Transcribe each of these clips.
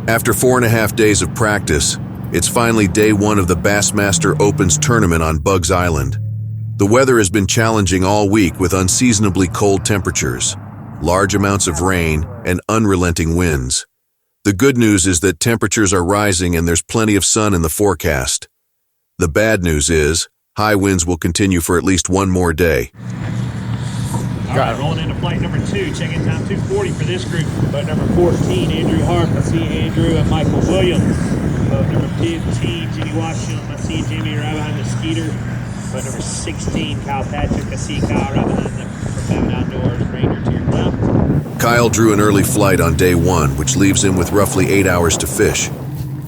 After 4.5 days of practice, it's finally day one of the Bassmaster Opens tournament on Buggs Island. The weather has been challenging all week with unseasonably cold temperatures, large amounts of rain, and unrelenting winds. The good news is that temperatures are rising and there's plenty of sun in the forecast. The bad news is, high winds will continue for at least one more day. All right, rolling into flight number 2. Check-in time 2:40 for this group. Boat number 14, Andrew Harp. I see Andrew and Michael Williams. Boat number 15, Jimmy Washington. I see Jimmy right behind the Skeeter. Boat number 16, Kyle Patrick. I see Kyle right behind the Profound Outdoors. Ranger to your left. Kyle drew an early flight on day 1, which leaves him with roughly 8 hours to fish.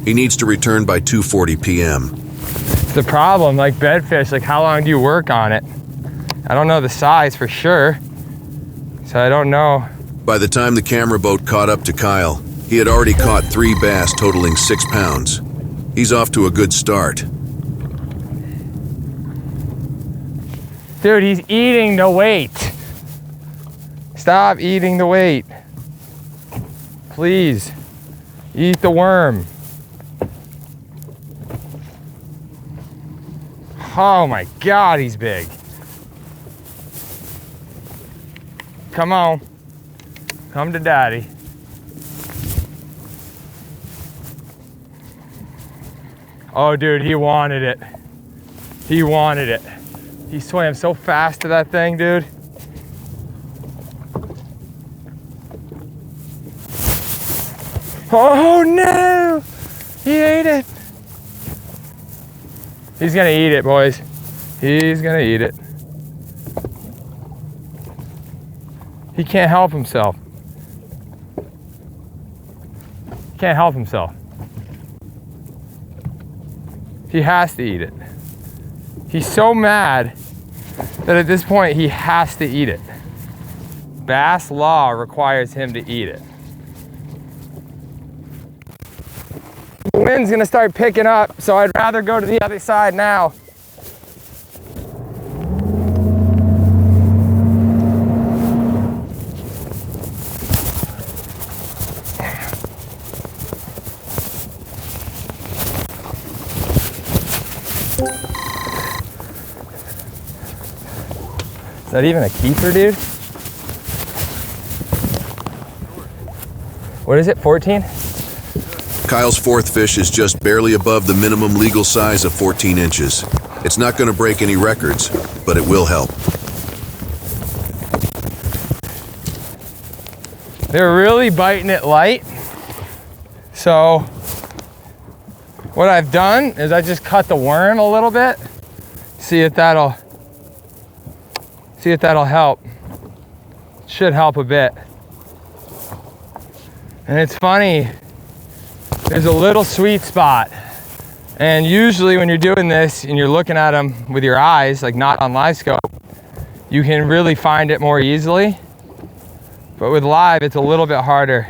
He needs to return by 2:40 p.m. It's the problem, like bedfish, like how long do you work on it? I don't know the size for sure, so I don't know. By the time the camera boat caught up to Kyle, he had already caught 3 bass totaling 6 pounds. He's off to a good start. Dude, he's eating the weight. Stop eating the weight. Please, eat the worm. Oh my God, he's big. Come on, come to daddy. Oh dude, he wanted it. He wanted it. He swam so fast to that thing, dude. Oh no, he ate it. He's gonna eat it, boys. He's gonna eat it. He can't help himself. He can't help himself. He has to eat it. He's so mad that at this point he has to eat it. Bass law requires him to eat it. The wind's gonna start picking up, so I'd rather go to the other side now. Is that even a keeper, dude? What is it, 14? Kyle's 4th fish is just barely above the minimum legal size of 14 inches. It's not going to break any records, but it will help. They're really biting it light. So what I've done is I just cut the worm a little bit. See if that'll help. Should help a bit. And it's funny, there's a little sweet spot. And usually when you're doing this and you're looking at them with your eyes, like not on live scope, you can really find it more easily. But with live, it's a little bit harder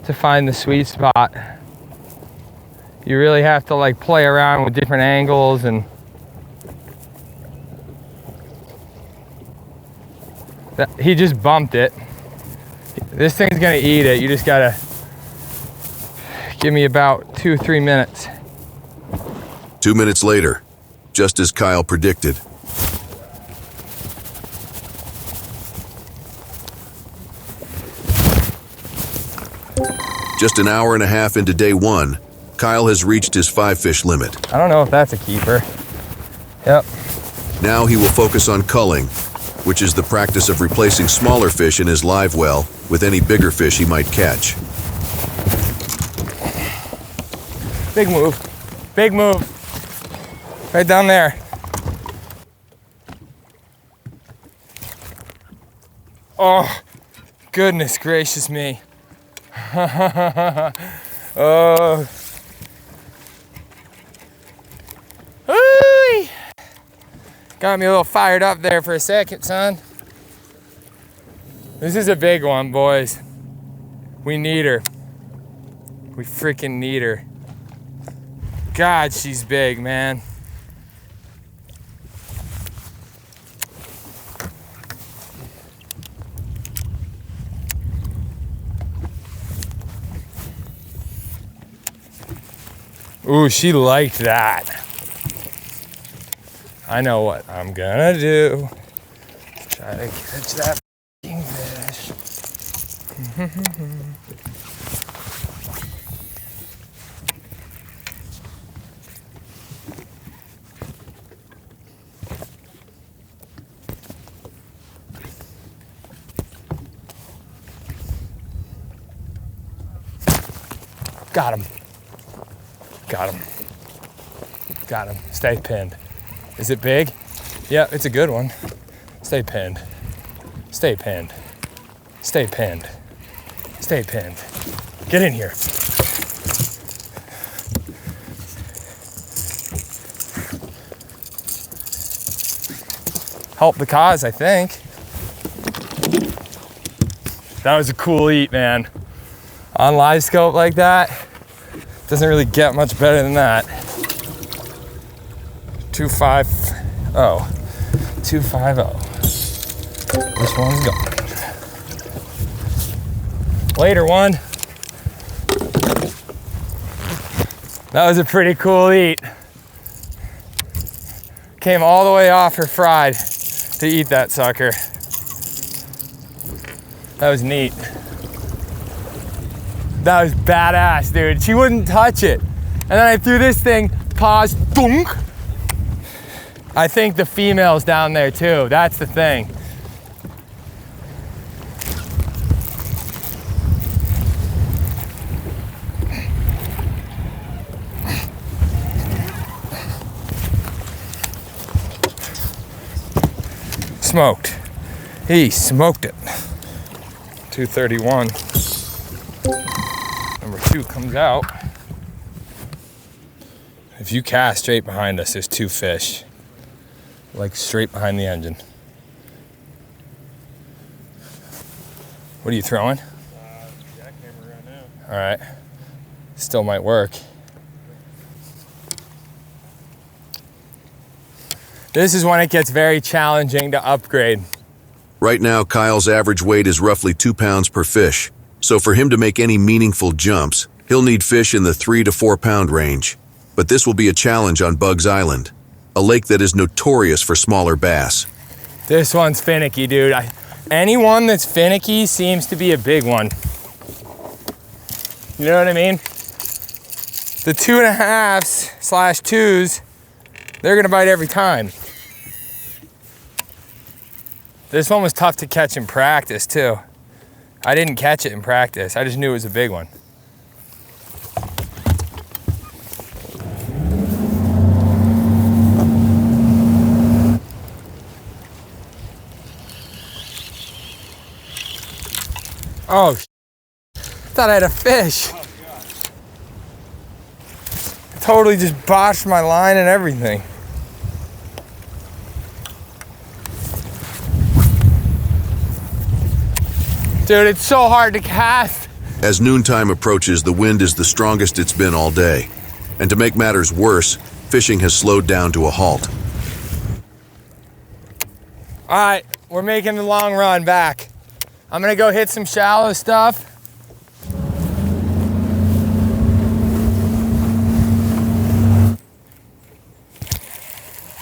to find the sweet spot. You really have to like play around with different angles and he just bumped it. This thing's gonna eat it. You just gotta give me about 2-3 minutes. 2 minutes later, just as Kyle predicted. Just an hour and a half into day 1, Kyle has reached his 5-fish limit. I don't know if that's a keeper. Yep. Now he will focus on culling, which is the practice of replacing smaller fish in his live well with any bigger fish he might catch. Big move. Big move. Right down there. Oh, goodness gracious me. Oh. Ooh. Got me a little fired up there for a second, son. This is a big one, boys. We need her. We freaking need her. God, she's big, man. Ooh, she liked that. I know what I'm gonna do. Try to catch that f***ing fish. Got him. Got him. Got him. Stay pinned. Is it big? Yeah, it's a good one. Stay pinned. Stay pinned. Stay pinned. Stay pinned. Get in here. Help the cause, I think. That was a cool eat, man. On live scope like that, doesn't really get much better than that. 250. 250. This one's gone. Later one. That was a pretty cool eat. Came all the way off her fried to eat that sucker. That was neat. That was badass, dude. She wouldn't touch it. And then I threw this thing, pause, thunk. I think the female's down there too. That's the thing. Smoked. He smoked it. 231. Number 2 comes out. If you cast straight behind us, there's 2 fish. Like straight behind the engine. What are you throwing? Jackhammer right now. All right. Still might work. This is when it gets very challenging to upgrade. Right now, Kyle's average weight is roughly 2 pounds per fish. So for him to make any meaningful jumps, he'll need fish in the 3 to 4 pound range. But this will be a challenge on Buggs Island, a lake that is notorious for smaller bass. This one's finicky, dude. Anyone that's finicky seems to be a big one. You know what I mean? The 2.5s/2s, they're gonna bite every time. This one was tough to catch in practice too. I didn't catch it in practice. I just knew it was a big one. Oh, thought I had a fish. Totally just botched my line and everything. Dude, it's so hard to cast. As noontime approaches, the wind is the strongest it's been all day. And to make matters worse, fishing has slowed down to a halt. All right, we're making the long run back. I'm gonna go hit some shallow stuff.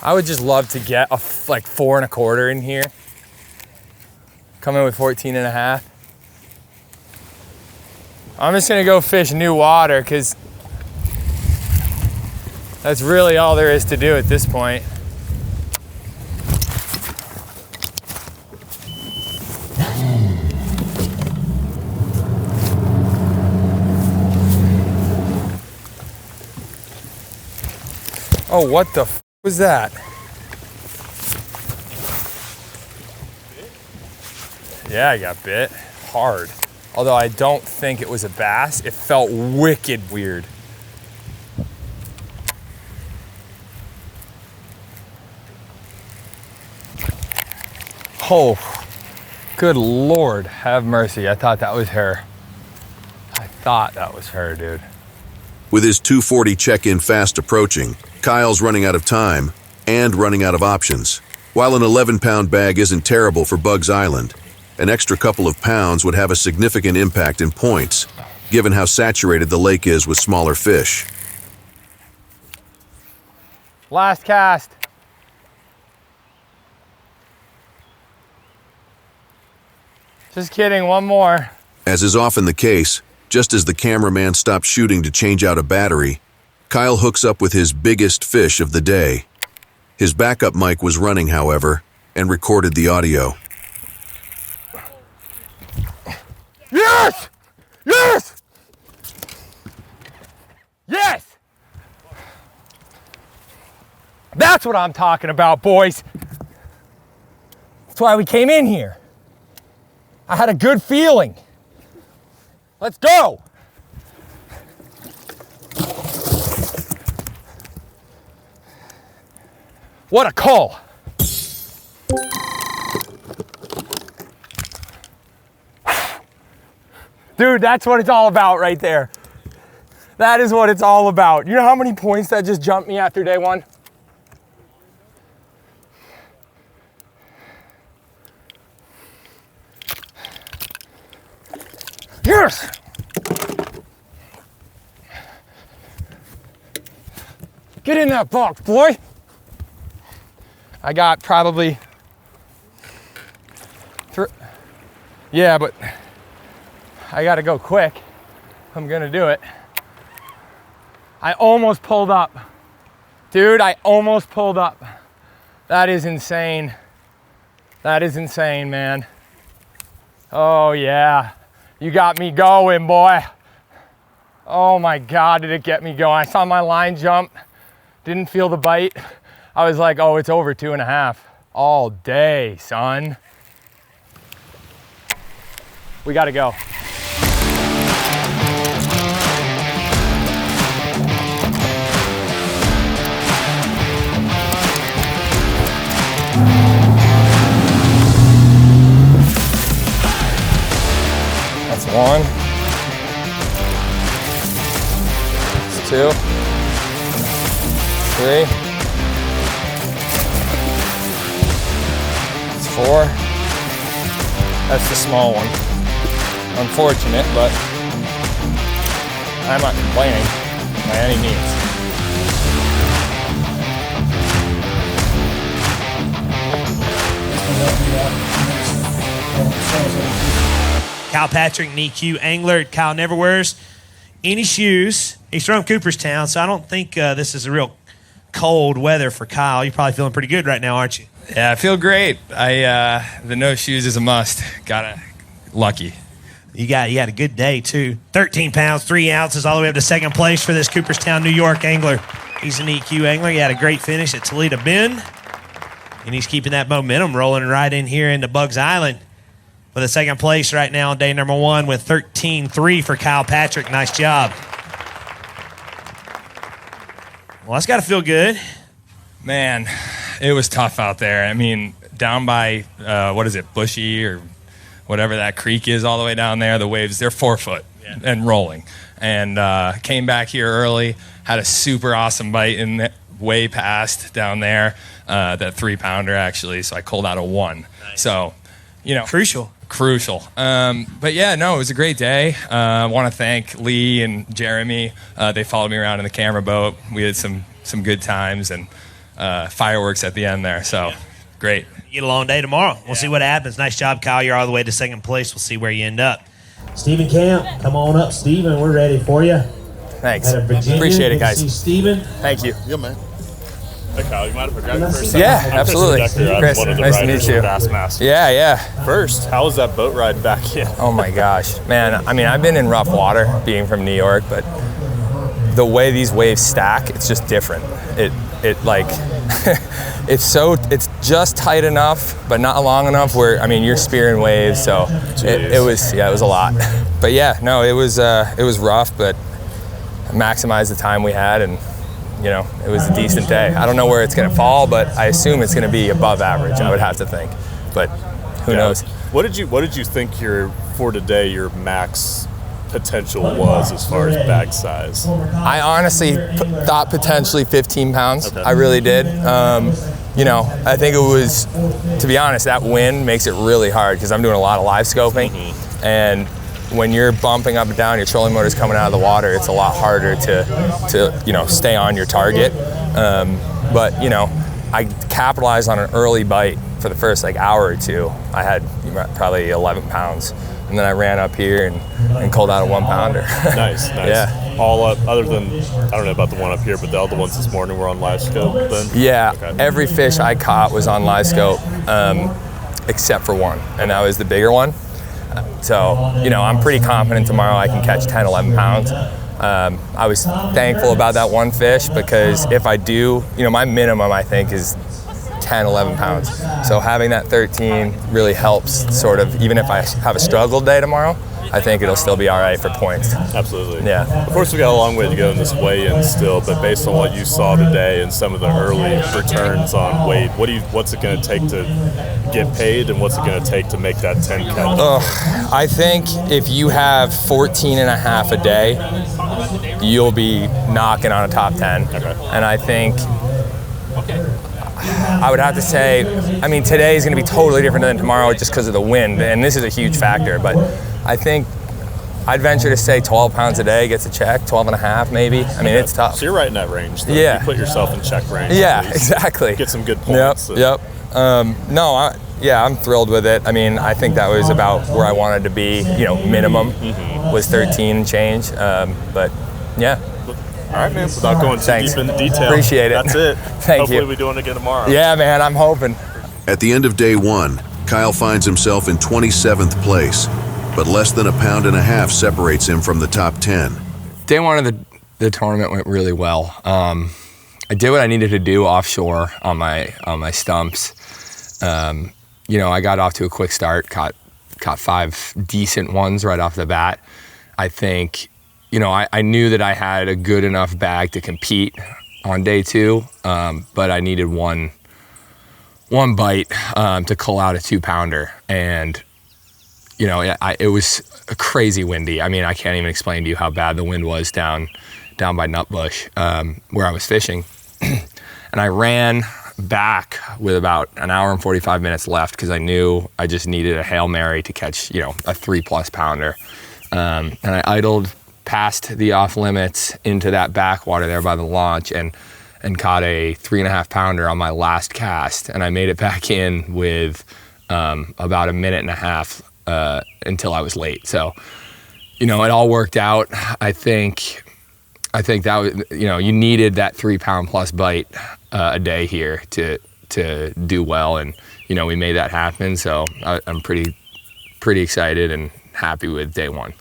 I would just love to get like 4 1/4 in here. Come in with 14.5. I'm just gonna go fish new water because that's really all there is to do at this point. Oh, what the f was that? Yeah, I got bit hard. Although I don't think it was a bass. It felt wicked weird. Oh, good Lord, have mercy. I thought that was her. I thought that was her, dude. With his 2:40 check-in fast approaching, Kyle's running out of time and running out of options. While an 11-pound bag isn't terrible for Buggs Island, an extra couple of pounds would have a significant impact in points, given how saturated the lake is with smaller fish. Last cast. Just kidding, one more. As is often the case, just as the cameraman stops shooting to change out a battery, Kyle hooks up with his biggest fish of the day. His backup mic was running, however, and recorded the audio. Yes! Yes! Yes! That's what I'm talking about, boys. That's why we came in here. I had a good feeling. Let's go! What a call! Dude, that's what it's all about right there. That is what it's all about. You know how many points that just jumped me after day one? Yes! Get in that box, boy. I got probably yeah, but I gotta go quick. I'm gonna do it. I almost pulled up. Dude, I almost pulled up. That is insane. That is insane, man. Oh yeah. You got me going, boy. Oh my God, did it get me going. I saw my line jump, didn't feel the bite. I was like, oh, it's over 2.5 all day, son. We gotta go. That's 1. That's 2. 3. That's 4. That's the small one. Unfortunate, but I'm not complaining by any means. Kyle Patrick, an EQ angler. Kyle never wears any shoes. He's from Cooperstown, so I don't think this is a real cold weather for Kyle. You're probably feeling pretty good right now, aren't you? Yeah, I feel great. The no shoes is a must. Lucky. You had a good day, too. 13 pounds, 3 ounces, all the way up to second place for this Cooperstown, New York angler. He's an EQ angler. He had a great finish at Toledo Bend, and he's keeping that momentum rolling right in here into Buggs Island with a second place right now on day number 1 with 13.3 for Kyle Patrick. Nice job. Well, that's got to feel good. Man, it was tough out there. I mean, down by, Bushy or whatever that creek is all the way down there, the waves, they're 4 foot and rolling. And came back here early, had a super awesome bite in the, way past down there, that 3-pounder actually, so I culled out a 1. Nice. So, Crucial. But yeah, no, it was a great day. I want to thank Lee and Jeremy. They followed me around in the camera boat. We had some good times and fireworks at the end there, so great. You get a long day tomorrow. We'll see what happens. Nice job, Kyle. You're all the way to second place. We'll see where you end up. Stephen Camp, come on up, Stephen. We're ready for you. Thanks. Appreciate it, guys. See Stephen. Thank you. Yeah, man. Hey, Kyle, you mind if I grab you for a second? Yeah, absolutely. Chris, one of the nice to meet riders you. for Bassmaster. Yeah. First, how was that boat ride back in? Oh my gosh, man. I mean, I've been in rough water being from New York, but the way these waves stack, it's just different. It like, it's just tight enough, but not long enough where, I mean, you're spearing waves, so it was a lot. But yeah, no, it was rough, but maximized the time we had, and it was a decent day. I don't know where it's going to fall, but I assume it's going to be above average, I would have to think. But who knows? What did you think your max potential was as far as bag size? I honestly thought potentially 15 pounds. Okay. I really did. I think it was, to be honest, that wind makes it really hard because I'm doing a lot of live scoping. Mm-hmm. And when you're bumping up and down, your trolling motor's coming out of the water, it's a lot harder to stay on your target. But, you know, I capitalized on an early bite for the first like hour or two. I had probably 11 pounds. And then I ran up here and culled out a 1 pounder. Nice. Yeah. All up, other than, I don't know about the one up here, but the other ones this morning were on live scope then? Yeah, okay. Every fish I caught was on live scope, except for one, and that was the bigger one. So, you know, I'm pretty confident tomorrow I can catch 10, 11 pounds. I was thankful about that one fish because if I do, you know, my minimum I think is 10, 11 pounds. So having that 13 really helps sort of, even if I have a struggle day tomorrow, I think it'll still be all right for points. Absolutely. Yeah. Of course, we got a long way to go in this weigh-in still, but based on what you saw today and some of the early returns on weight, what's it going to take to get paid, and what's it going to take to make that 10 catch? I think if you have 14 and a half a day, you'll be knocking on a top 10. Okay. And I think I would have to say, I mean, today is going to be totally different than tomorrow just because of the wind, and this is a huge factor, but I think I'd venture to say 12 pounds a day gets a check, 12 and a half maybe. I mean, it's tough. So you're right in that range. Though. Yeah. You put yourself in check range. Yeah, exactly. Get some good points. Yep. I'm thrilled with it. I mean, I think that was about where I wanted to be, you know, minimum was 13 and change, but yeah. All right, man. Without going too deep into detail. Appreciate it. That's it. Hopefully we're doing it again tomorrow. Yeah, man, I'm hoping. At the end of day one, Kyle finds himself in 27th place, but less than a pound and a half separates him from the top 10. Day one of the tournament went really well. I did what I needed to do offshore on my stumps. You know, I got off to a quick start, caught 5 decent ones right off the bat. I think, you know, I knew that I had a good enough bag to compete on day 2, but I needed one bite to cull out a 2 pounder. And, you know, it was crazy windy. I mean, I can't even explain to you how bad the wind was down by Nutbush, where I was fishing. And I ran back with about an hour and 45 minutes left because I knew I just needed a Hail Mary to catch, you know, a 3+ pounder. And I idled past the off limits into that backwater there by the launch and caught a 3.5 pounder on my last cast. And I made it back in with about a minute and a half until I was late. So, you know, it all worked out. I think that was, you know, you needed that 3 pound plus bite a day here to do well. And, you know, we made that happen. So I'm pretty excited and happy with day one.